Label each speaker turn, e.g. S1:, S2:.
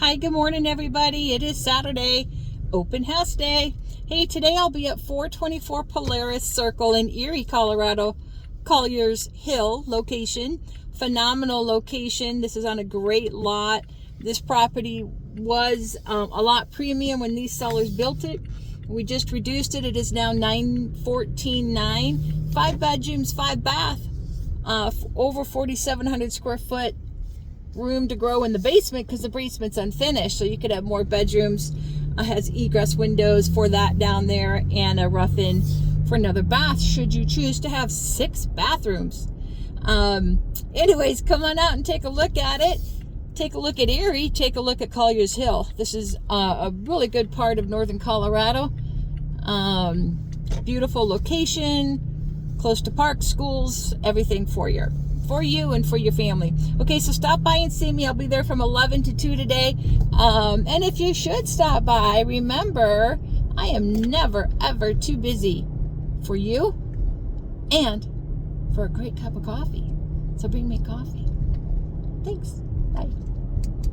S1: Hi, good morning, everybody. It is Saturday, open house day. Hey, today I'll be at 424 Polaris Circle in Erie, Colorado, Collier's Hill location. Phenomenal location. This is on a great lot. This property was a lot premium when these sellers built it. We just reduced it. It is now 914.9. 5 bedrooms, 5 bath, over 4,700 square foot. Room to grow in the basement because the basement's unfinished, so you could have more bedrooms. Has egress windows for that down there and a rough-in for another bath should you choose to have 6 bathrooms. Anyways, come on out and take a look at it. Take a look at Erie. Take a look at Collier's Hill. This is a really good part of northern Colorado. Beautiful location, close to parks, schools, everything for you and for your family. Okay, so stop by and see me. I'll be there from 11 to 2 today. And if you should stop by, remember, I am never, ever too busy for you and for a great cup of coffee. So bring me coffee. Thanks. Bye.